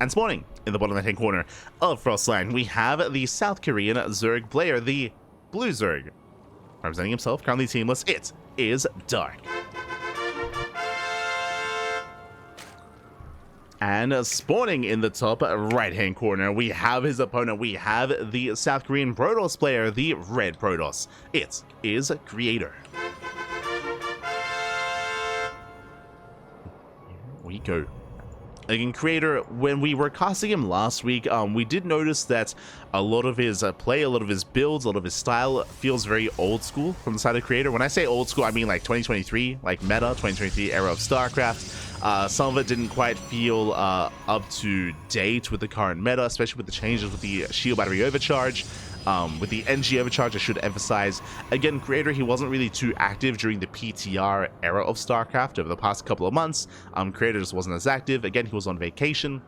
And spawning in the bottom left-hand corner of Frostline, we have the South Korean Zerg player, the Blue Zerg. Representing himself, currently teamless, it is Dark. And spawning in the top right-hand corner, we have his opponent. We have the South Korean Protoss player, the Red Protoss. It is Creator. Here we go. Again, Creator, when we were casting him last week, we did notice that a lot of his play, a lot of his builds, a lot of his style feels very old school from the side of Creator. When I say old school, I mean like 2023, like meta, 2023 era of StarCraft. Some of it didn't quite feel up to date with the current meta, especially with the changes with the shield battery overcharge. With the NG overcharge, I should emphasize, again, Creator, he wasn't really too active during the PTR era of StarCraft over the past couple of months. Creator just wasn't as active. Again, he was on vacation.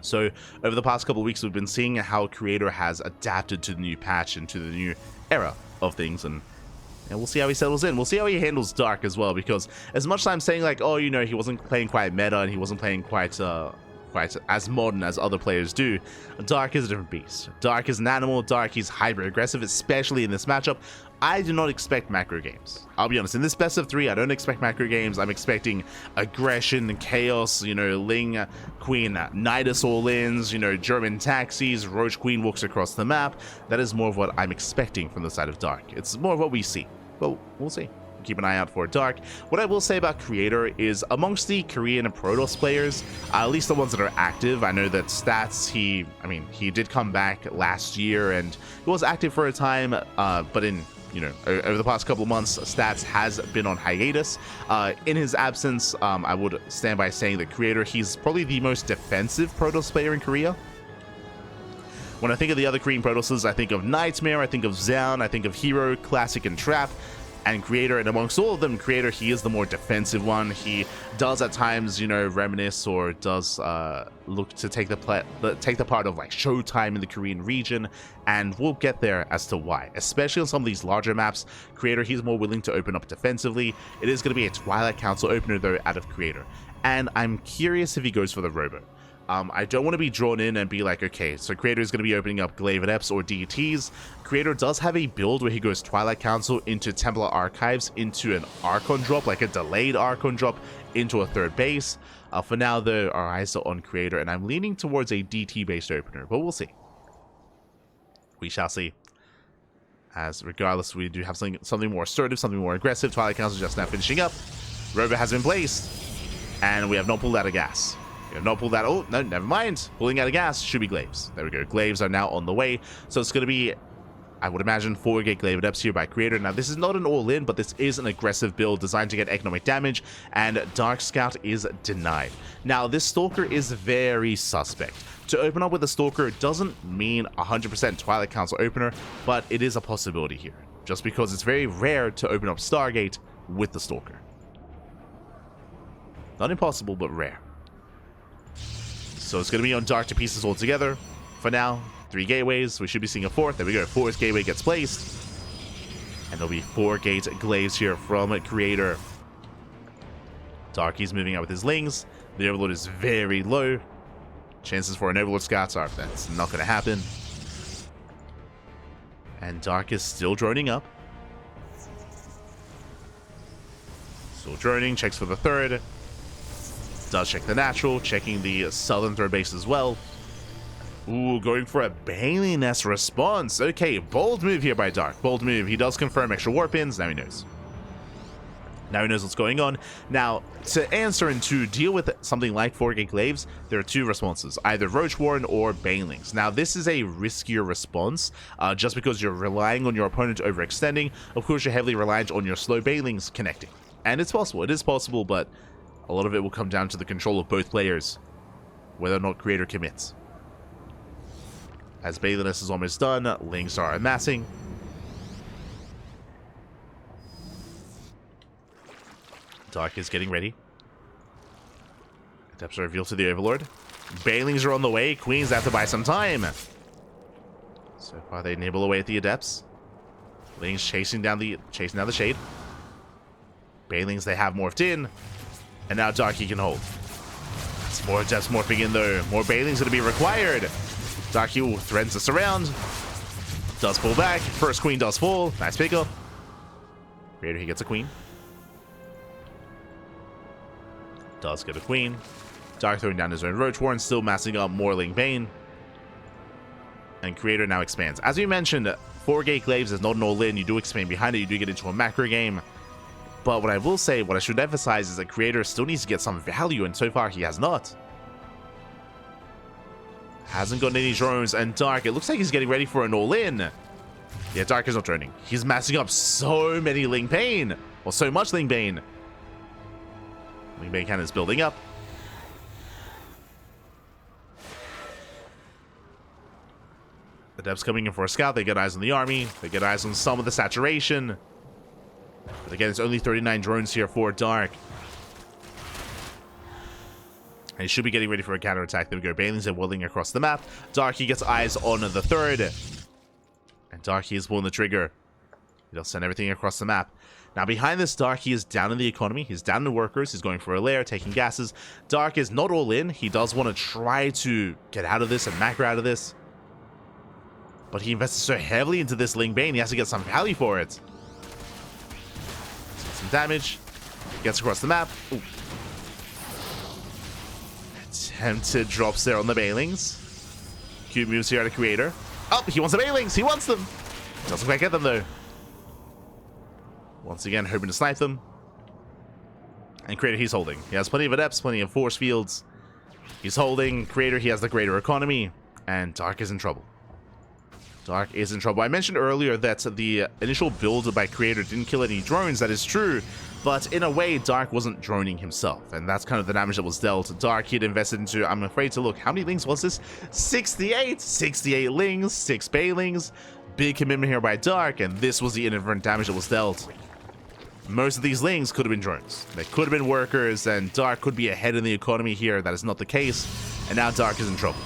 So over the past couple of weeks, we've been seeing how Creator has adapted to the new patch and to the new era of things, and we'll see how he settles in. We'll see how he handles Dark as well, because as much as I'm saying like, oh, you know, he wasn't playing quite meta and he wasn't playing quite as modern as other players do, Dark is a different beast. Dark is an animal. Dark, he's hyper aggressive, especially in this matchup. I do not expect macro games. I'll be honest, in this best of 3, I don't expect macro games. I'm expecting aggression, chaos, you know, Ling Queen, Nidus all-ins, you know, German taxis, Roach Queen walks across the map. That is more of what I'm expecting from the side of Dark. It's more of what we see, but we'll see. Keep an eye out for Dark. What I will say about Creator is, amongst the Korean Protoss players, at least the ones that are active, I know that stats, he did come back last year and he was active for a time, but in, you know, over the past couple of months, stats has been on hiatus. In his absence, I would stand by saying that Creator, he's probably the most defensive Protoss player in Korea. When I think of the other Korean Protosses, I think of Nightmare, I think of Zaun, I think of Hero, Classic, and Trap. And Creator, and amongst all of them, Creator, he is the more defensive one. He does at times, you know, reminisce or does look to take the part of like Showtime in the Korean region, and we'll get there as to why. Especially on some of these larger maps, Creator, he's more willing to open up defensively. It is going to be a Twilight Council opener though out of Creator, and I'm curious if he goes for the Robo. I don't want to be drawn in and be like, okay, so Creator is going to be opening up Glaive Adepts or DTs. Creator does have a build where he goes Twilight Council into Templar Archives into an Archon drop, like a delayed Archon drop into a third base. For now, though, our eyes are on Creator, and I'm leaning towards a DT-based opener, but we'll see. We shall see. As regardless, we do have something more assertive, something more aggressive. Twilight Council just now finishing up. Robo has been placed, and we have not pulled out of gas. We have not pulled that. Oh, no, never mind. Pulling out of gas should be Glaives. There we go. Glaives are now on the way. So it's going to be, I would imagine, 4-gate Glaive Adepts here by Creator. Now, this is not an all-in, but this is an aggressive build designed to get economic damage, and Dark Scout is denied. Now, this Stalker is very suspect. To open up with a Stalker doesn't mean 100% Twilight Council opener, but it is a possibility here, just because it's very rare to open up Stargate with the Stalker. Not impossible, but rare. So it's going to be on Dark to pieces altogether. For now, 3 gateways. We should be seeing a 4th. There we go. 4th gateway gets placed. And there'll be 4-gate Glaives here from Creator. Darky's moving out with his Lings. The Overlord is very low. Chances for an Overlord Scouts are that's not going to happen. And Dark is still droning up. Still droning. Checks for the 3rd. Does check the natural, checking the southern third base as well. Ooh, going for a Bailey Nest response. Okay, bold move here by Dark. Bold move. He does confirm extra warp ins. Now he knows. Now he knows what's going on. Now, to answer and to deal with something like 4-gate Glaives, there are 2 responses, either Roach Warren or Banelings. Now, this is a riskier response, just because you're relying on your opponent overextending. Of course, you're heavily reliant on your slow Banelings connecting. And it's possible. It is possible, but a lot of it will come down to the control of both players, whether or not Creator commits. As Baliness is almost done, Lings are amassing. Dark is getting ready. Adepts are revealed to the Overlord. Bailings are on the way. Queens have to buy some time. So far, they nibble away at the Adepts. Lings chasing down the shade. Bailings, they have morphed in. And now Darky can hold. More depths morphing in though. More Bailings going to be required. Dark Heel threatens us around. Does pull back. First queen does fall. Nice pickup. Creator, he gets a queen. Does get a queen. Dark throwing down his own Roach Warren, still massing up Morling Bane. And Creator now expands. As we mentioned, 4-gate Glaives is not an all-in. You do expand behind it. You do get into a macro game. But what I will say, what I should emphasize is that Creator still needs to get some value, and so far he has not. Hasn't gotten any drones, and Dark, it looks like he's getting ready for an all-in. Yeah, Dark is not droning. He's massing up so many Ling Bane. Or so much Ling Bane. Ling Bane cannon is building up. The Depths coming in for a scout. They get eyes on the army. They get eyes on some of the saturation. But again, it's only 39 drones here for Dark. And he should be getting ready for a counterattack. There we go. Bailings are whirling across the map. Darky gets eyes on the third. And Darky is pulling the trigger. He'll send everything across the map. Now, behind this, Darky is down in the economy. He's down in the workers. He's going for a lair, taking gases. Dark is not all in. He does want to try to get out of this and macro out of this. But he invested so heavily into this Ling Bane, he has to get some value for it. Some damage. Gets across the map. Ooh. Attempted drops there on the Bailings. Cute moves here out of Creator. Oh, he wants the Bailings! He wants them! Doesn't quite get them, though. Once again, hoping to snipe them. And Creator, he's holding. He has plenty of adepts, plenty of force fields. He's holding. Creator, he has the greater economy. And Dark is in trouble. Dark is in trouble. I mentioned earlier that the initial build by Creator didn't kill any drones. That is true. But in a way, Dark wasn't droning himself. And that's kind of the damage that was dealt. Dark, he'd invested into, I'm afraid to look, how many Lings was this? 68! 68 Lings, 6 Bailings. Big commitment here by Dark. And this was the inadvertent damage that was dealt. Most of these Lings could have been drones. They could have been workers. And Dark could be ahead in the economy here. That is not the case. And now Dark is in trouble.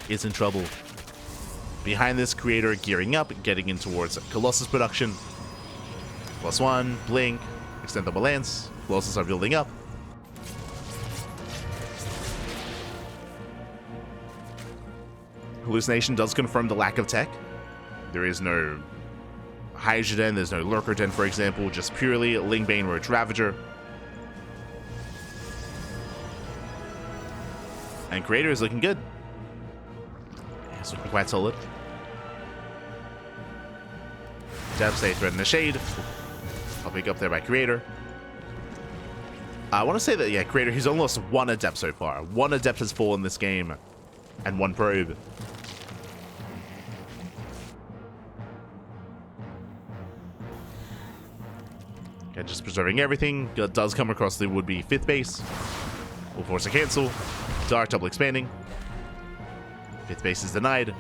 Is in trouble. Behind this, Creator gearing up, getting in towards Colossus production. +1, blink, extend the balance. Colossus are building up. Hallucination does confirm the lack of tech. There is no Hydra Den, there's no Lurker Den, for example, just purely Ling Bane Roach Ravager. And Creator is looking good. It's looking quite solid. Depths, they threaten the shade. I'll pick up there by Creator. I want to say that, yeah, Creator, he's only lost 1 adept so far. 1 adept has fallen this game. And 1 probe. Okay, just preserving everything. Does come across the would-be 5th base. Will force a cancel. Dark double expanding. 5th base is denied.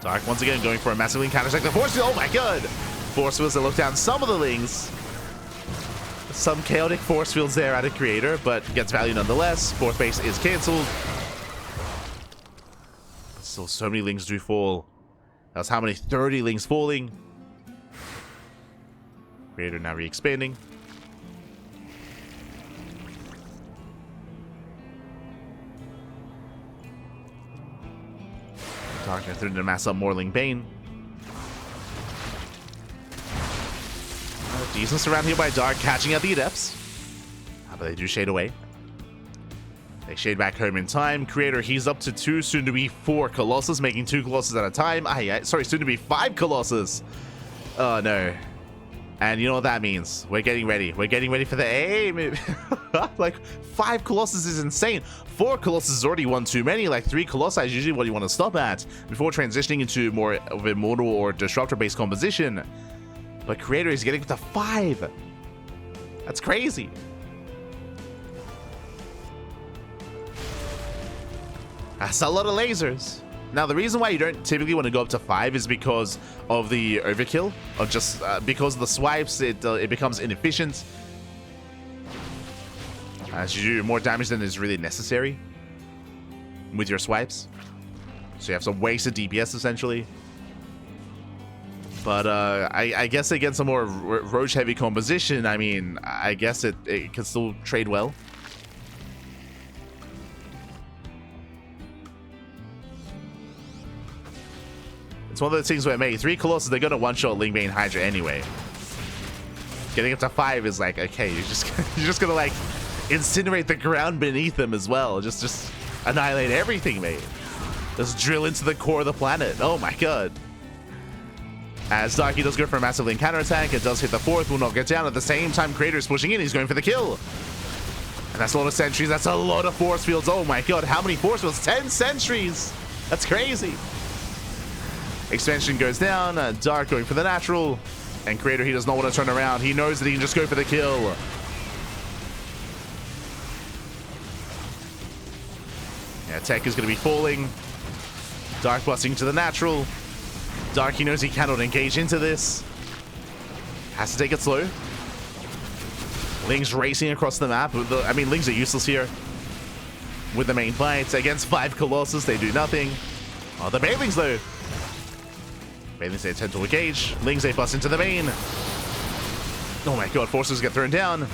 Dark once again going for a massive Ling counter-attack. The Force Field, oh my god! Force Fields that look down some of the Lings. Some chaotic Force Fields there out of Creator, but gets value nonetheless. 4th base is cancelled. Still so many Lings do fall. That's how many? 30 Lings falling. Creator now re-expanding. Dark now threatening to mass up more Ling Bane. Decent surround here by Dark, catching out the Adepts. But they do shade away. They shade back home in time. Creator, he's up to 2, soon to be 4 Colossus, making 2 Colossus at a time. Sorry, soon to be 5 Colossus. Oh no. And you know what that means. We're getting ready. We're getting ready for the aim. Like, 5 Colossus is insane. 4 Colossus is already one too many. Like, 3 Colossi is usually what you want to stop at before transitioning into more of a Immortal or Disruptor-based composition. But Creator is getting up to 5. That's crazy. That's a lot of lasers. Now, the reason why you don't typically want to go up to 5 is because of the overkill, of just because of the swipes, it becomes inefficient. As you do more damage than is really necessary with your swipes. So you have some wasted DPS, essentially. But I guess against a more roach heavy composition, I mean, I guess it can still trade well. It's one of those things where maybe 3 Colossus, they're gonna one-shot Lingbane Hydra anyway. Getting up to 5 is like, okay, you're just gonna like incinerate the ground beneath them as well. Just annihilate everything, mate. Just drill into the core of the planet. Oh my god. As Darky does go for a massive lane counterattack, it does hit the 4th, will not get down. At the same time, Creator's pushing in, he's going for the kill. And that's a lot of sentries, that's a lot of force fields. Oh my god, how many force fields? 10 sentries! That's crazy. Expansion goes down, Dark going for the natural, and Creator, he does not want to turn around. He knows that he can just go for the kill. Yeah, tech is going to be falling. Dark busting to the natural. Dark, he knows he cannot engage into this. Has to take it slow. Ling's racing across the map. I mean, Lings are useless here. With the main fight against 5 Colossus, they do nothing. Oh, the Banelings though. Banelings, they attempt to engage. Lings, they bust into the main. Oh my god, forces get thrown down.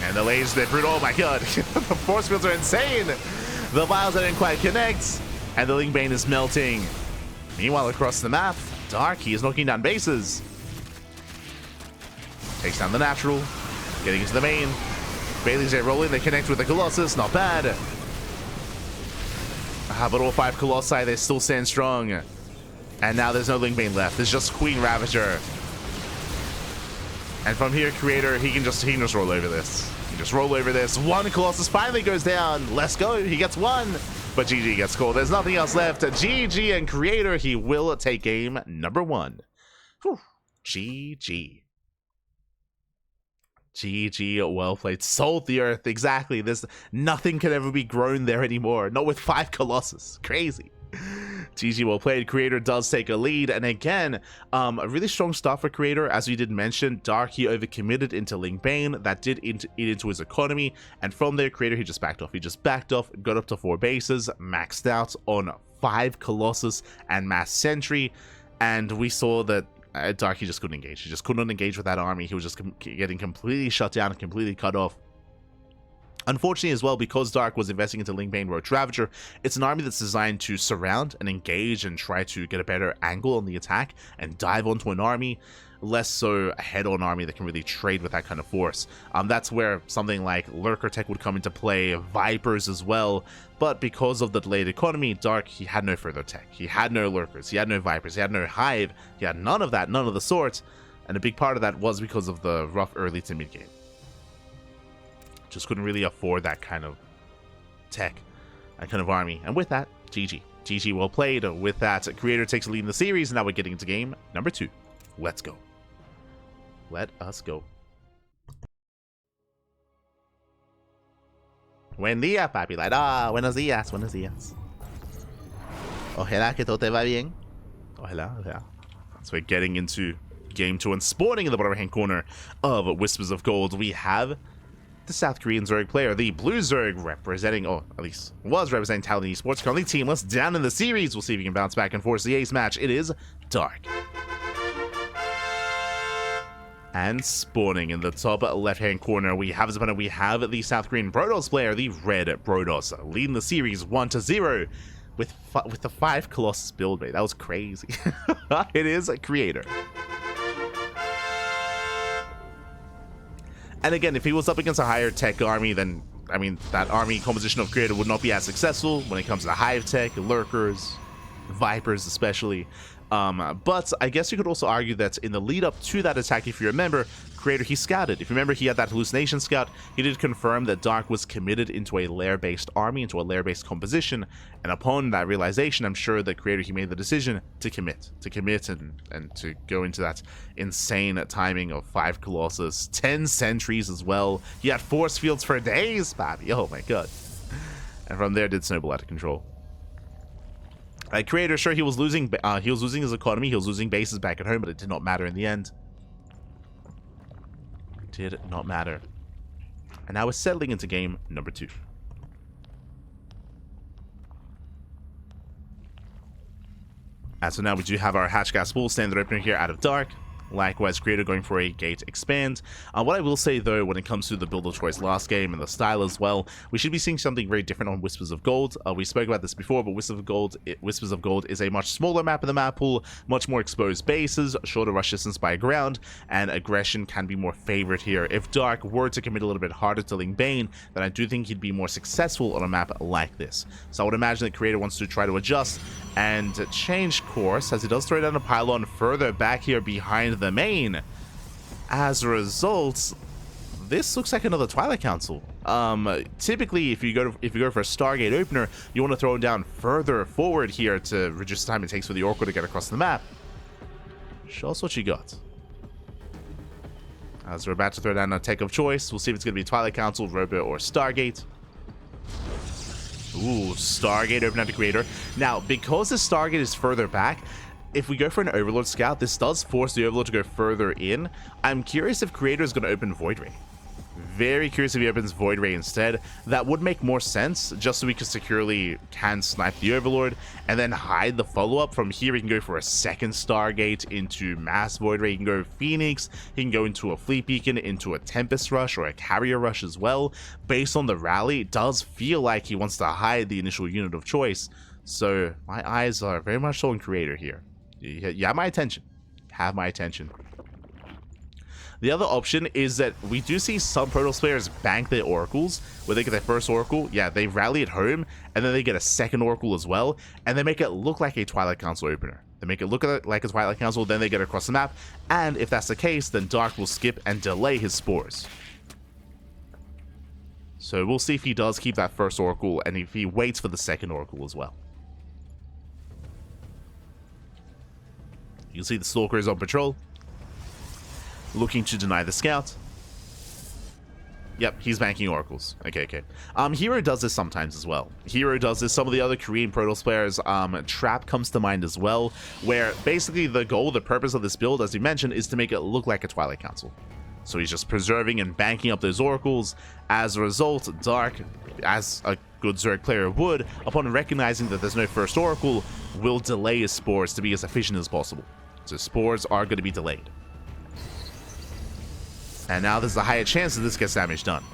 And the laser, they're brutal. Oh my god. The force fields are insane. The vials didn't quite connect. And the Lingbane is melting. Meanwhile, across the map, Dark, he is knocking down bases. Takes down the natural. Getting into the main. Bailey's there rolling. They connect with the Colossus. Not bad. But all 5 Colossi, they still stand strong. And now there's no Lingbane left. There's just Queen Ravager. And from here, Creator, he can just roll over this. He can just roll over this. 1 Colossus finally goes down. Let's go. He gets 1. But GG gets called. There's nothing else left. GG and Creator, he will take game number 1. Whew. GG. GG, well played. Sold the earth, exactly. There's nothing can ever be grown there anymore. Not with 5 Colossus. Crazy. GG, well played. Creator does take a lead, and again, a really strong start for Creator. As we did mention, Dark, he overcommitted into Lingbane. That did eat into his economy, and from there, Creator, he just backed off. He just backed off, got up to 4 bases, maxed out on 5 Colossus and Mass Sentry, and we saw that Dark, he just couldn't engage. He just couldn't engage with that army. He was just getting completely shut down and completely cut off. Unfortunately as well, because Dark was investing into Lingbane Roach Ravager, it's an army that's designed to surround and engage and try to get a better angle on the attack and dive onto an army, less so a head-on army that can really trade with that kind of force. That's where something like Lurker Tech would come into play, Vipers as well, but because of the delayed economy, Dark, he had no further tech. He had no Lurkers, he had no Vipers, he had no Hive, he had none of that, none of the sort, and a big part of that was because of the rough early to mid game. Just couldn't really afford that kind of tech, that kind of army. And with that, GG. GG, well played. With that, Creator takes the lead in the series. Now we're getting into game number 2. Let's go. Let us go. Buen día, papi. Like, buenos días, buenos días. Ojalá que todo te va bien. Ojalá, ojalá. So we're getting into game 2 and spawning in the bottom hand corner of Whispers of Gold. We have the South Korean Zerg player, the Blue Zerg, representing, or at least was representing Talon Esports, currently teamless, down in the series. We'll see if he can bounce back and force the ace match. It is Dark. And spawning in the top left-hand corner, we have the South Korean Brodos player, the Red Brodos, leading the series 1-0 with the 5 Colossus build rate. That was crazy. It is a Creator. And again, if he was up against a higher tech army, then, I mean, that army composition of Creator would not be as successful when it comes to Hive tech, Lurkers, Vipers especially. But I guess you could also argue that in the lead up to that attack, if you remember, Creator, he scouted. If you remember, he had that hallucination scout. He did confirm that Dark was committed into a lair-based army, into a lair-based composition. And upon that realization, I'm sure that Creator, he made the decision to commit and to go into that insane timing of 5 Colossus, 10 sentries as well. He had force fields for days, Bobby. Oh my god. And from there, did snowball out of control. Creator, sure, he was losing his economy, he was losing bases back at home, but it did not matter in the end. It did not matter. And now we're settling into game number 2. And so now we do have our Hatch Gas Pool standard opener here out of Dark. Likewise, Creator going for a Gate Expand. What I will say, though, when it comes to the build of choice last game and the style as well, we should be seeing something very different on Whispers of Gold. We spoke about this before, but Whispers of Gold is a much smaller map in the map pool, much more exposed bases, shorter rush distance by ground, and aggression can be more favored here. If Dark were to commit a little bit harder to Ling Bane, then I do think he'd be more successful on a map like this. So I would imagine that Creator wants to try to adjust and change course, as he does throw down a pylon further back here behind the main. As a result, this looks like another Twilight Council. Typically, if you go for a Stargate opener, you want to throw it down further forward here to reduce the time it takes for the Oracle to get across the map. Show us what you got. As we're about to throw down a tech of choice, we'll see if it's going to be Twilight Council, Robo, or Stargate. Ooh, Stargate open to Creator. Now, because the Stargate is further back, if we go for an Overlord Scout, this does force the Overlord to go further in. I'm curious if Creator is going to open Void Ray. Very curious if he opens Void Ray instead. That would make more sense, just so we can snipe the Overlord and then hide the follow-up. From here, he can go for a second Stargate into Mass Void Ray. He can go Phoenix. He can go into a Fleet Beacon, into a Tempest Rush or a Carrier Rush as well. Based on the rally, it does feel like he wants to hide the initial unit of choice. So my eyes are very much on Creator here. You have my attention. Have my attention. The other option is that we do see some Protoss players bank their Oracles, where they get their first Oracle, yeah, they rally at home, and then they get a second Oracle as well, and they make it look like a Twilight Council opener. They make it look like a Twilight Council, then they get across the map, and if that's the case, then Dark will skip and delay his spores. So we'll see if he does keep that first Oracle, and if he waits for the second Oracle as well. You can see the Stalker is on patrol, looking to deny the Scout. Yep, he's banking Oracles. Okay. Hero does this sometimes as well. Hero does this. Some of the other Korean Protoss players, Trap comes to mind as well, where basically the purpose of this build, as you mentioned, is to make it look like a Twilight Council. So he's just preserving and banking up those Oracles. As a result, Dark, as a good Zerg player would, upon recognizing that there's no first Oracle, will delay his spores to be as efficient as possible. So spores are going to be delayed. And now there's a higher chance that this gets damage done.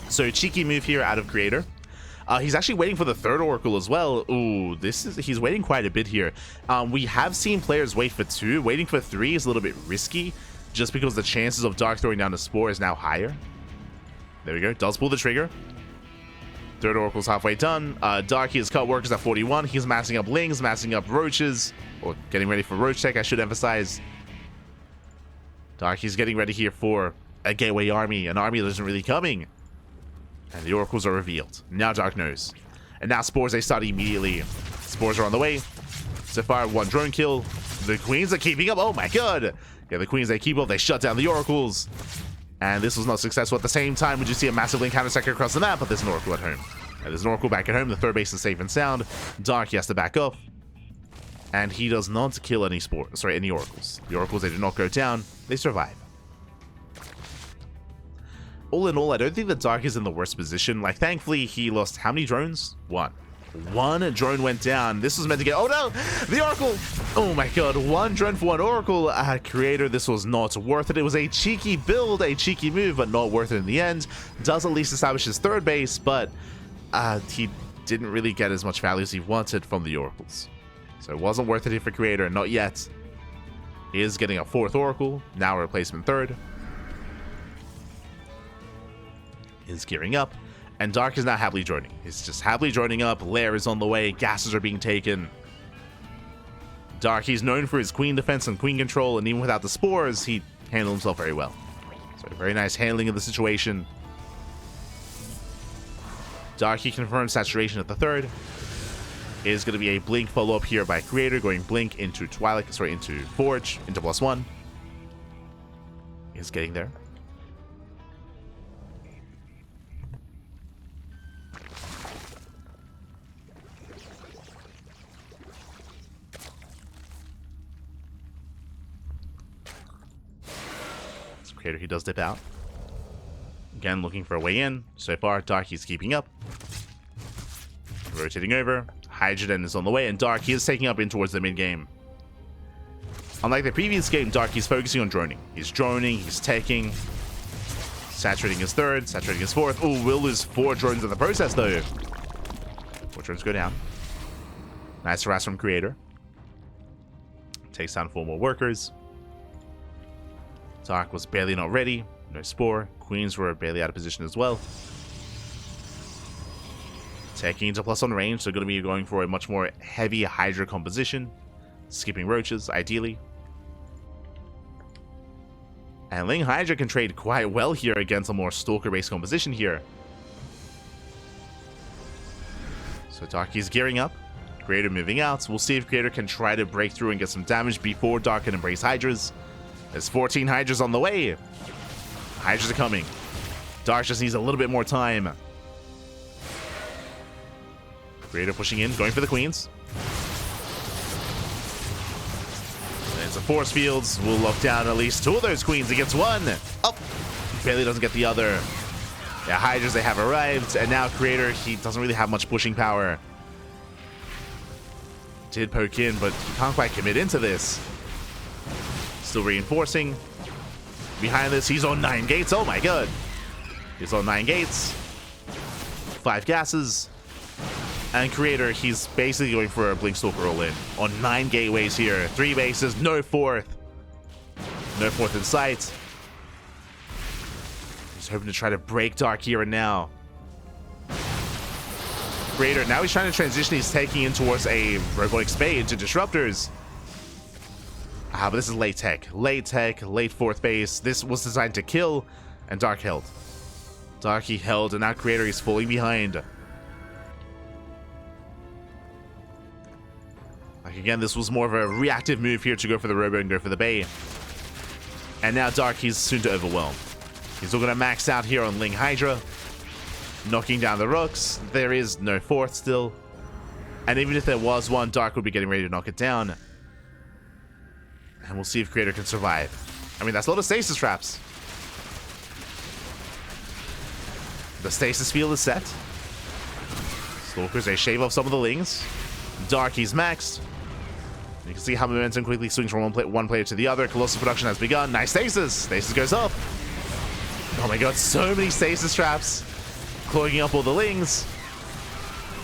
So cheeky move here out of Creator. He's actually waiting for the third Oracle as well. Ooh, he's waiting quite a bit here. We have seen players wait for 2. Waiting for 3 is a little bit risky, just because the chances of Dark throwing down a spore is now higher. There we go. Does pull the trigger. Third Oracle's halfway done. Dark, he has cut workers at 41. He's massing up Lings, massing up Roaches, or getting ready for Roach Tech, I should emphasize. Dark, he's getting ready here for a Gateway Army, an army that isn't really coming. And the Oracles are revealed. Now Dark knows. And now Spores, they start immediately. Spores are on the way. So far, 1 drone kill. The Queens are keeping up. Oh my god. Yeah, the Queens, they keep up. They shut down the Oracles. And this was not successful. At the same time, we just see a massive link counter-sector across the map, but there's an Oracle at home. And there's an Oracle back at home. The third base is safe and sound. Dark, he has to back up. And he does not kill any Oracles. The Oracles, they do not go down. They survive. All in all, I don't think that Dark is in the worst position. Like, thankfully, he lost how many drones? 1. 1 drone went down. This was meant to get... Oh, no! The Oracle! Oh, my god. 1 drone for 1 Oracle. Creator, this was not worth it. It was a cheeky build, a cheeky move, but not worth it in the end. Does at least establish his third base, but he didn't really get as much value as he wanted from the Oracles. So it wasn't worth it here for Creator, not yet. He is getting a 4th Oracle, now a replacement 3rd. Is gearing up. And Dark is now happily droning. He's just happily droning up. Lair is on the way. Gases are being taken. Dark, he's known for his Queen defense and Queen control, and even without the spores, he handled himself very well. So very nice handling of the situation. Dark, he confirms saturation at the 3rd. It is going to be a Blink follow-up here by Creator, going Blink into into Forge, into +1. He's getting there. Creator, he does dip out. Again, looking for a way in. So far, Dark, he's keeping up. Rotating over. Hydrogen is on the way, and Dark, he is taking up in towards the mid-game. Unlike the previous game, Dark, he's focusing on droning. He's droning, he's taking, saturating his third, saturating his fourth. Oh, will lose 4 drones in the process, though. 4 drones go down. Nice harass from Creator. Takes down 4 more workers. Dark was barely not ready. No Spore. Queens were barely out of position as well. Taking into plus on range, so going to be going for a much more heavy Hydra composition. Skipping roaches, ideally. And Ling Hydra can trade quite well here against a more Stalker-based composition here. So Darky's gearing up. Creator moving out. We'll see if Creator can try to break through and get some damage before Dark can embrace Hydras. There's 14 Hydras on the way. Hydras are coming. Dark just needs a little bit more time. Creator pushing in, going for the Queens. It's a force fields. We'll lock down at least 2 of those Queens. He gets 1. Oh, barely doesn't get the other. Yeah, Hydras, they have arrived. And now Creator, he doesn't really have much pushing power. Did poke in, but he can't quite commit into this. Still reinforcing. Behind this, he's on 9 gates. Oh my god. He's on 9 gates. 5 gases. And Creator, he's basically going for a Blink Stalker all-in. On 9 gateways here. 3 bases, no 4th. No 4th in sight. He's hoping to try to break Dark here and now. Creator, now he's trying to transition. He's taking in towards a Robotic Spade to Disruptors. But this is late tech. Late tech, late 4th base. This was designed to kill, and Dark held. Dark he held, and now Creator is falling behind. Like again, this was more of a reactive move here to go for the Robo and go for the Bay. And now Dark, he's soon to overwhelm. He's all going to max out here on Ling Hydra. Knocking down the rooks. There is no 4th still. And even if there was one, Dark would be getting ready to knock it down. And we'll see if Creator can survive. I mean, that's a lot of stasis traps. The stasis field is set. Stalkers, they shave off some of the Lings. Dark, he's maxed. You can see how momentum quickly swings from one player to the other. Colossus production has begun. Nice stasis. Stasis goes up. Oh my god, so many stasis traps. Clogging up all the Lings.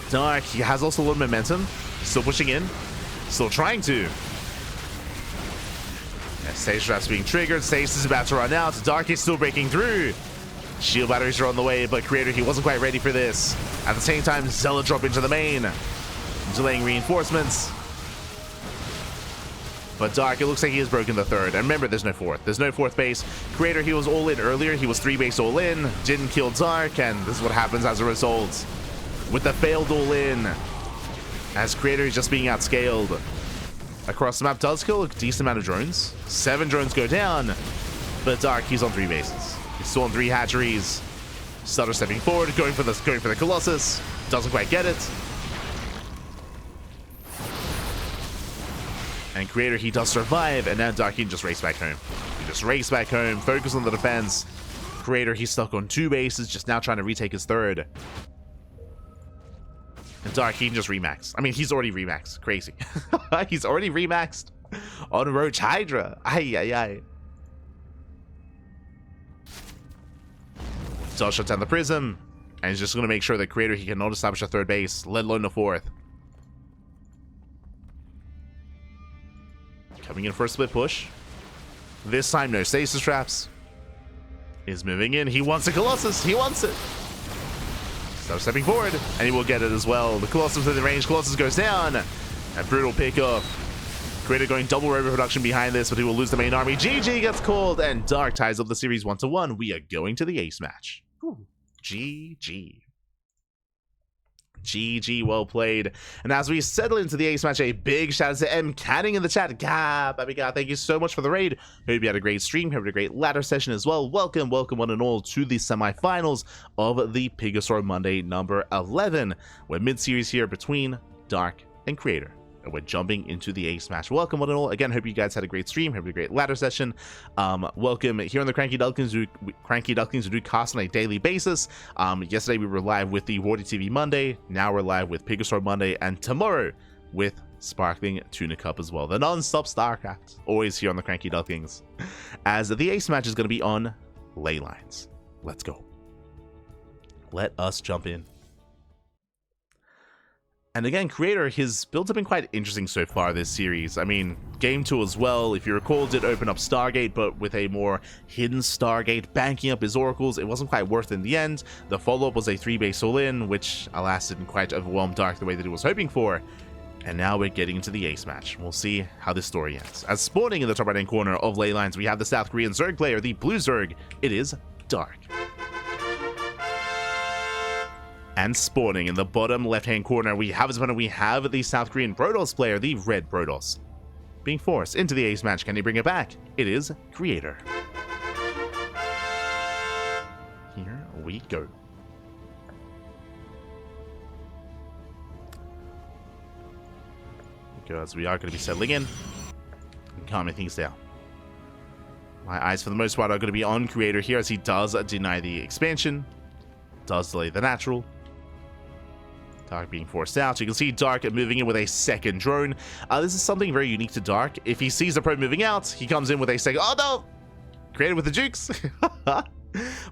Dark, he has also a lot of momentum. Still pushing in. Still trying to. Yeah, stasis traps being triggered. Stasis is about to run out. Dark is still breaking through. Shield batteries are on the way, but Creator, he wasn't quite ready for this. At the same time, Zealot drop into the main. Delaying reinforcements. But Dark, it looks like he has broken the 3rd. And remember, there's no 4th. There's no 4th base. Creator, he was all in earlier. He was 3 base all in. Didn't kill Dark, and this is what happens as a result. With the failed all in. As Creator is just being outscaled. Across the map does kill a decent amount of drones. 7 drones go down. But Dark, he's on 3 bases. He's still on 3 hatcheries. Stutter stepping forward, going for the Colossus. Doesn't quite get it. And Creator, he does survive, and now Dark can just race back home. He just race back home, focus on the defense. Creator, he's stuck on 2 bases, just now trying to retake his 3rd. And Dark, he can just remax. I mean, he's already remaxed. Crazy. He's already remaxed on Roach Hydra. Ay, ay, ay. So I'll shut down the Prism, and he's just going to make sure that Creator, he cannot establish a 3rd base, let alone a 4th. Coming in for a split push. This time, no stasis traps. He's moving in. He wants a Colossus. He wants it. So stepping forward, and he will get it as well. The Colossus within range. Colossus goes down. A brutal pickup. Creator going double robo production behind this, but he will lose the main army. GG gets called, and Dark ties up the series 1-1. We are going to the ace match. Ooh. GG. GG, well played. And as we settle into the ace match, a big shout out to M Canning in the chat. Baby God, thank you so much for the raid. Hope you had a great stream. Hope you had a great ladder session as well. Welcome one and all to the semifinals of the PiGosaur Monday number 11. We're mid-series here between Dark and Creator. and we're jumping into the Ace match. Welcome, one and all. Again, hope you guys had a great stream. Hope you had a great ladder session. Welcome here on the Cranky Ducklings. Cranky Ducklings do cast on a daily basis. Yesterday we were live with the ZvP Monday. Now we're live with PiGosaur Monday, and tomorrow with Sparkling Tuna Cup as well. The non-stop StarCraft, always here on the Cranky Ducklings. As the Ace match is going to be on ley lines. Let's go. Let us jump in. And again, Creator, his builds have been quite interesting so far this series. I mean, Game 2 as well, if you recall, did open up Stargate, but with a more hidden Stargate, banking up his oracles. It wasn't quite worth it in the end. The follow-up was a 3-base all-in, which, alas, didn't quite overwhelm Dark the way that he was hoping for. And now we're getting into the Ace match. We'll see how this story ends. As spawning in the top right-hand corner of ley lines, we have the South Korean Zerg player, the Blue Zerg. It is Dark. And spawning in the bottom left-hand corner, we have the South Korean Protoss player, the Red Protoss. Being forced into the Ace match, can he bring it back? It is Creator. Here we go. Because we are going to be settling in and calming things down. My eyes, for the most part, are going to be on Creator here, as he does deny the expansion, does delay the natural. Dark being forced out. You can see Dark moving in with a second drone. This is something very unique to Dark. If he sees the probe moving out, he comes in with a second. Oh no! Creator with the jukes. But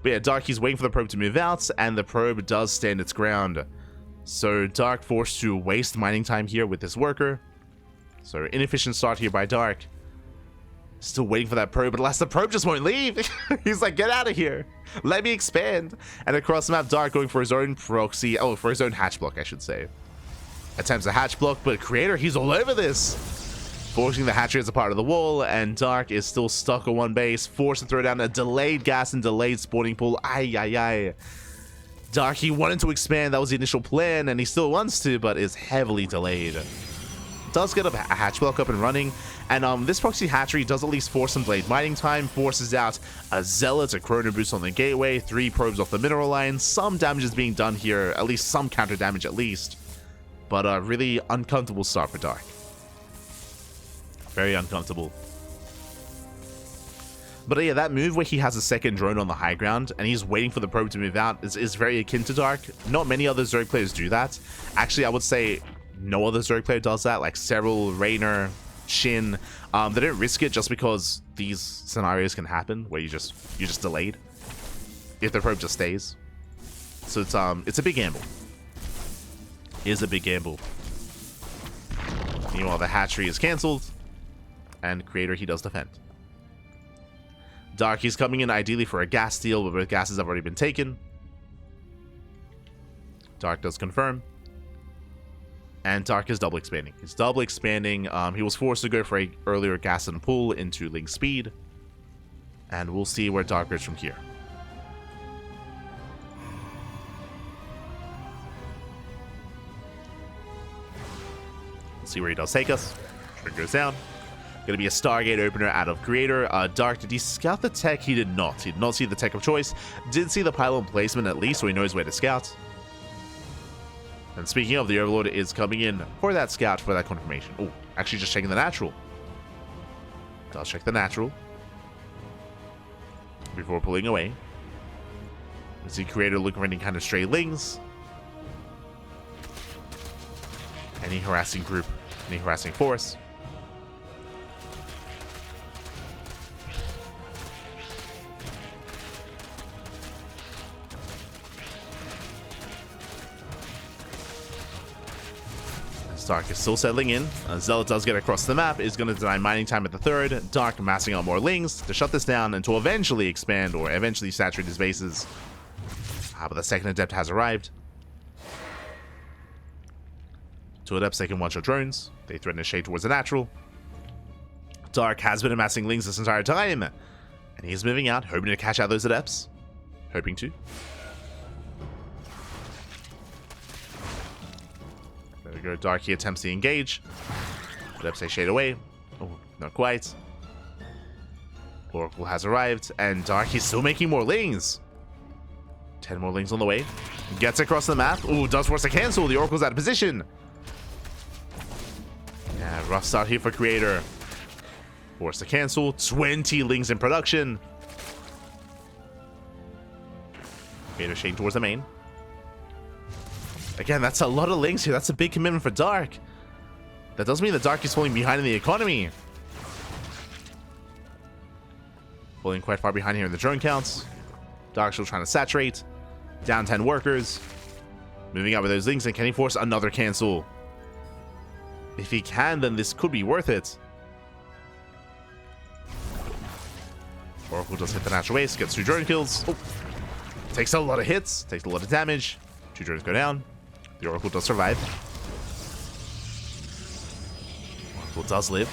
yeah, Dark, he's waiting for the probe to move out, and the probe does stand its ground. So Dark forced to waste mining time here with this worker. So inefficient start here by Dark. Still waiting for that probe, but alas, the probe just won't leave. He's like, get out of here. Let me expand. And across the map, Dark going for his own proxy. Oh, for his own hatch block, I should say. Attempts a hatch block, but Creator, he's all over this. Forcing the hatchery as a part of the wall, and Dark is still stuck on one base, forced to throw down a delayed gas and delayed spawning pool. Ay. Dark, he wanted to expand. That was the initial plan, and he still wants to, but is heavily delayed. Does get a hatch block up and running, and this proxy hatchery does at least force some blade mining time, forces out a zealot, a chrono boost on the gateway, 3 probes off the mineral line. Some damage is being done here, at least some counter damage at least, but a really uncomfortable start for Dark. Very uncomfortable. But yeah, that move where he has a second drone on the high ground and he's waiting for the probe to move out is very akin to Dark. Not many other Zerg players do that. Actually, I would say no other Zerg player does that, like Serral, Raynor, Shin. They don't risk it just because these scenarios can happen where you're just delayed if the probe just stays. So it's a big gamble. It is a big gamble. Meanwhile, the hatchery is cancelled, and Creator, he does defend. Dark, he's coming in ideally for a gas steal, but both gases have already been taken. Dark does confirm. And Dark is double expanding. He's double expanding. He was forced to go for a earlier gas and pull into Link speed. And we'll see where Dark goes from here. Let's see where he does take us. Trigger goes down. Gonna be a Stargate opener out of Creator. Dark, did he scout the tech? He did not. He did not see the tech of choice. Did see the pylon placement at least, so he knows where to scout. And speaking of, the Overlord is coming in for that scout, for that confirmation. Oh, actually just checking the natural. Does check the natural before pulling away. We see Creator looking for any kind of stray lings. Any harassing group, any harassing force. Dark is still settling in. Zealot does get across the map, is going to deny mining time at the third. Dark massing out more lings to shut this down and to eventually expand or eventually saturate his bases. But the second adept has arrived. 2 adepts taking one-shot drones. They threaten to shade towards the natural. Dark has been amassing lings this entire time, and he's moving out, hoping to catch out those adepts. Hoping to. There we go. Dark, he attempts to engage. Adepts say shade away. Oh, not quite. Oracle has arrived, and Dark, he's still making more lings. 10 more lings on the way. Gets across the map. Ooh, does force a cancel. The Oracle's out of position. rough start here for Creator. Forced to cancel. 20 Lings in production. Creator shading towards the main. Again, that's a lot of Lings here. That's a big commitment for Dark. That does mean that Dark is falling behind in the economy. Falling quite far behind here in the drone counts. Dark still trying to saturate. Down 10 workers. Moving out with those Lings, and can he force another cancel? If he can, then this could be worth it. Oracle does hit the natural waste, gets 2 drone kills. Oh. Takes a lot of hits, takes a lot of damage. 2 drones go down. The Oracle does survive. Oracle does live.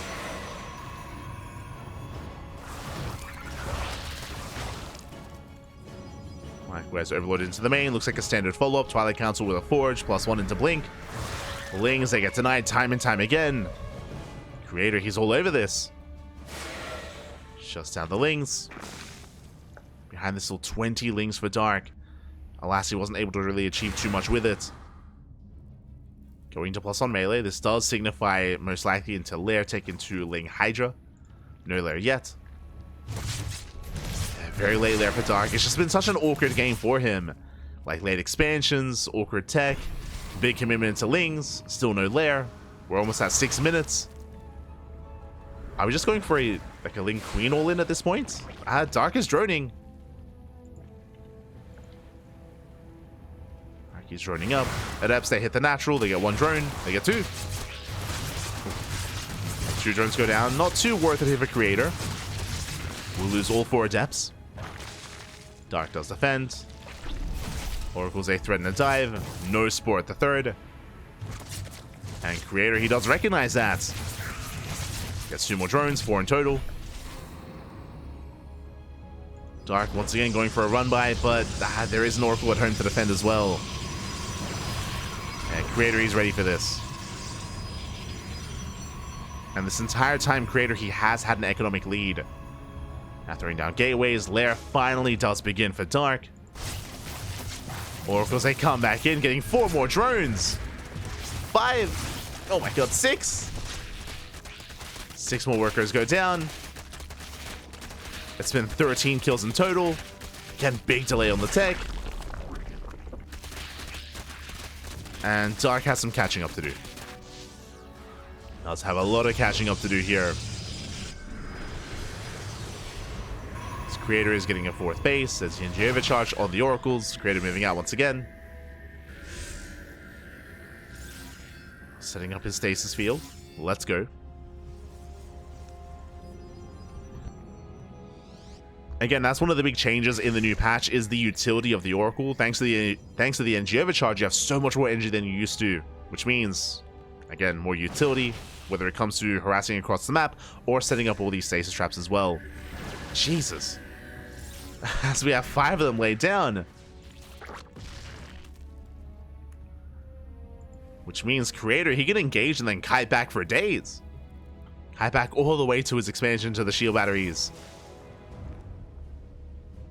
Likewise, overloaded into the main. Looks like a standard follow-up. Twilight Council with a Forge, +1 into Blink. Lings, they get denied time and time again. Creator, he's all over this. Shuts down the Lings. Behind this, still 20 Lings for Dark. Alas, he wasn't able to really achieve too much with it. Going to +1 melee. This does signify most likely into Lair, taken to Ling Hydra. No Lair yet. Very late Lair for Dark. It's just been such an awkward game for him. Like late expansions, awkward tech, big commitment into Lings, still no Lair. We're almost at 6 minutes. Are we just going for a Ling Queen all-in at this point? Dark is droning. Dark is droning up. Adepts, they hit the natural. They get 1 drone. They get 2. 2 drones go down. Not too worth it here for Creator. We'll lose all 4 Adepts. Dark does defend. Oracle's a threat and a dive. No Spore at the 3rd. And Creator, he does recognize that. Gets 2 more drones, 4 in total. Dark once again going for a run by, but there is an Oracle at home to defend as well. And Creator, he's ready for this. And this entire time, Creator, he has had an economic lead. Now throwing down gateways, Lair finally does begin for Dark. Oracles, they come back in, getting 4 more drones. 5. Oh my god, 6. 6 more workers go down. It's been 13 kills in total. Again, big delay on the tech. And Dark has some catching up to do. Does have a lot of catching up to do here. Creator is getting a 4th base as the NG overcharge on the Oracles. Creator moving out once again. Setting up his stasis field. Let's go. Again, that's one of the big changes in the new patch is the utility of the Oracle. Thanks to the NG overcharge, you have so much more energy than you used to, which means, again, more utility, whether it comes to harassing across the map or setting up all these stasis traps as well. Jesus. As we have 5 of them laid down. Which means Creator, he can engage and then kite back for days. Kite back all the way to his expansion to the shield batteries.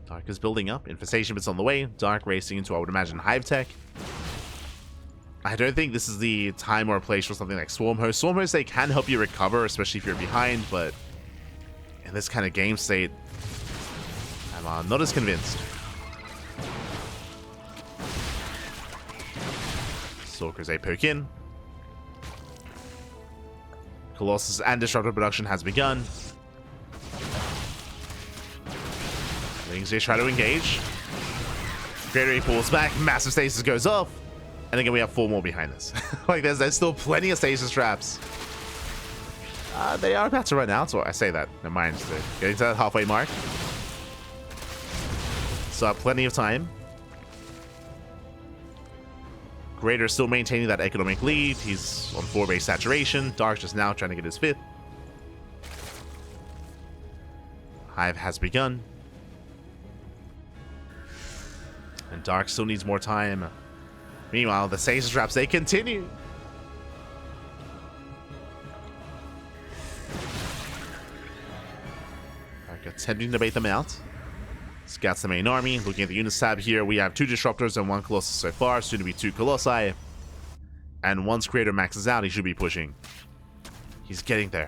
Dark is building up. Infestation bits on the way. Dark racing into, I would imagine, Hive Tech. I don't think this is the time or place for something like Swarm Host. Swarm Host, they can help you recover, especially if you're behind, but in this kind of game state, I'm not as convinced. Stalkers, they poke in. Colossus and Disruptor production has begun. Lings, they try to engage. Creator pulls back, massive stasis goes off. And again, we have 4 more behind us. Like, there's still plenty of stasis traps. They are about to run out, or I say that. Never mind, they're getting to that halfway mark. So plenty of time. Creator still maintaining that economic lead. He's on 4 base saturation. Dark just now trying to get his 5th. Hive has begun. And Dark still needs more time. Meanwhile, the stasis traps, they continue. Dark attempting to bait them out. Scouts the main army. Looking at the units tab here, we have 2 Disruptors and 1 Colossus so far. Soon to be 2 Colossi. And once Creator maxes out, he should be pushing. He's getting there.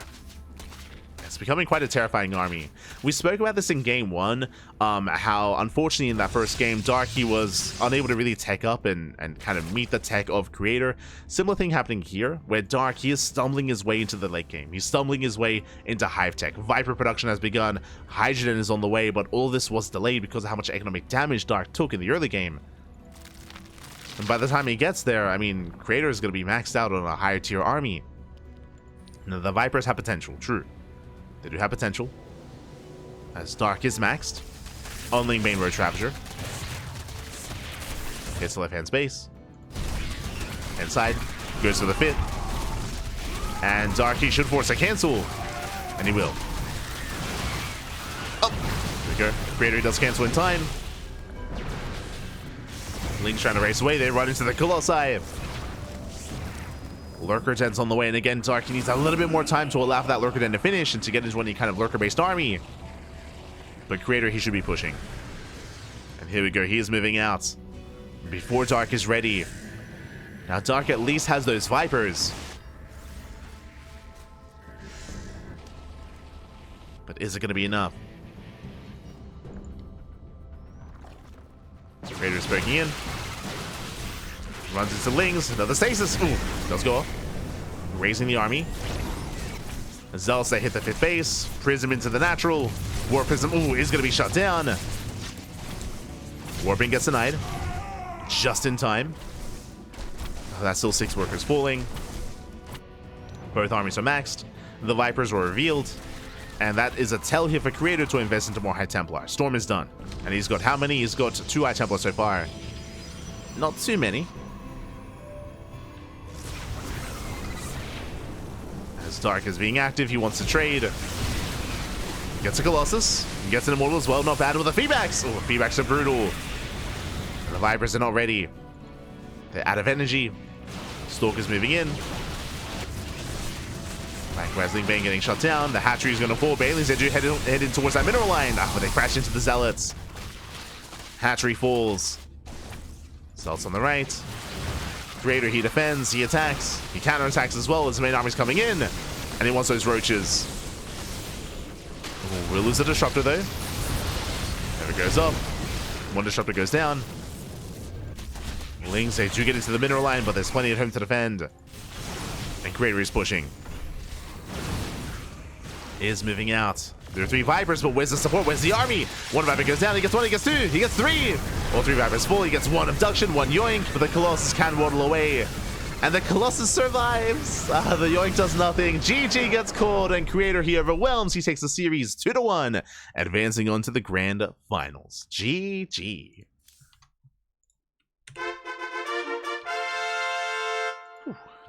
It's becoming quite a terrifying army. We spoke about this in game 1, how unfortunately in that first game, Dark, he was unable to really tech up and kind of meet the tech of Creator. Similar thing happening here, where Dark, he is stumbling his way into the late game. He's stumbling his way into Hive Tech. Viper production has begun, Hydrogen is on the way, but all this was delayed because of how much economic damage Dark took in the early game. And by the time he gets there, I mean, Creator is going to be maxed out on a higher tier army. Now, the Vipers have potential, true. They do have potential. As Dark is maxed. Only main road Ravager. Hits the left-hand space. Inside. Goes for the fit. And Dark, he should force a cancel. And he will. Oh! There we go. Creator does cancel in time. Link's trying to race away. They run into the Colossi. Lurker Den's on the way, and again, Dark, he needs a little bit more time to allow for that Lurker Den to finish and to get into any kind of Lurker-based army. But Creator, he should be pushing. And here we go, he is moving out. Before Dark is ready. Now Dark at least has those Vipers. But is it going to be enough? Creator's breaking in. Runs into Lings, another stasis. Ooh, does go off. Raising the army. Zealous, they hit the 5th base. Prism into the natural. Warp Prism, ooh, is going to be shut down. Warping gets denied. Just in time. Oh, that's still 6 workers falling. Both armies are maxed. The Vipers were revealed. And that is a tell here for Creator to invest into more High Templar. Storm is done. And he's got how many? He's got 2 High Templar so far. Not too many. As Dark is being active, he wants to trade. Gets a Colossus. Gets an Immortal as well. Not bad with the feedbacks. Oh, feedbacks are brutal. And the Vipers are not ready. They're out of energy. Stalker's moving in. Like Wrestling Bane getting shut down. The hatchery is going to fall. Bailey's edge heading towards that mineral line. Ah, but they crash into the Zealots. Hatchery falls. Zealots on the right. Creator, he defends, he attacks, he counterattacks as well as the main army's coming in. And he wants those roaches. Ooh, we'll lose the Disruptor though. Never goes up. One Disruptor goes down. Lings, they do get into the mineral line, but there's plenty at home to defend. And Creator is pushing. Is moving out. There are 3 Vipers, but where's the support? Where's the army? 1 Viper goes down, he gets 1, he gets 2, he gets 3. All 3 Vipers full, he gets 1 abduction, 1 yoink, but the Colossus can waddle away. And the Colossus survives. The yoink does nothing. GG gets called, and Creator, he overwhelms. He takes the series 2-1, advancing on to the grand finals. GG.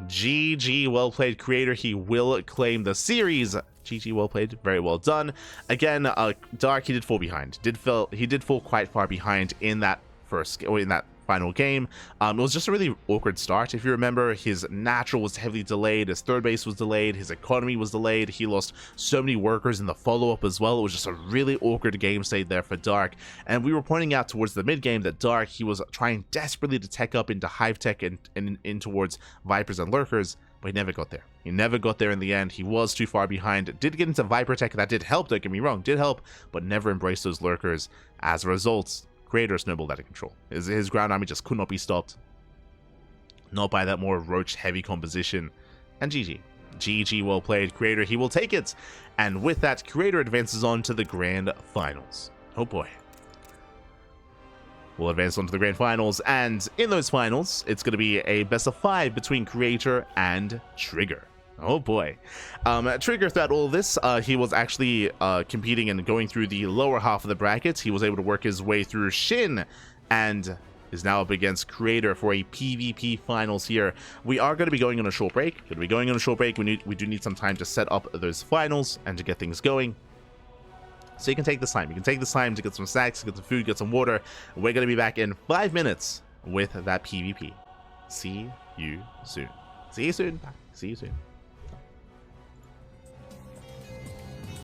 GG, well played, Creator. He will claim the series. GG, well played, very well done. Again, Dark, he did fall behind. He did fall quite far behind in that final game. It was just a really awkward start. If you remember, his natural was heavily delayed, his 3rd base was delayed, his economy was delayed, he lost so many workers in the follow-up as well. It was just a really awkward game state there for Dark, and we were pointing out towards the mid-game that Dark, he was trying desperately to tech up into Hive Tech and in towards Vipers and Lurkers, but he never got there. He never got there in the end. He was too far behind. Did get into Viper Tech, that did help, don't get me wrong, did help, but never embraced those Lurkers. As a result, Creator snowballed out of control. His ground army just could not be stopped. Not by that more roach-heavy composition. And GG. GG, well played. Creator, he will take it. And with that, Creator advances on to the grand finals. Oh boy. We'll advance on to the grand finals, and in those finals, it's going to be a best of 5 between Creator and Trigger. Oh boy. Trigger, throughout all this, he was actually competing and going through the lower half of the brackets. He was able to work his way through Shin, and is now up against Creator for a PvP finals here. We are going to be going on a short break. We do need some time to set up those finals and to get things going. So you can take this time. You can take this time to get some snacks, get some food, get some water. We're going to be back in 5 minutes with that PvP. See you soon. See you soon. See you soon.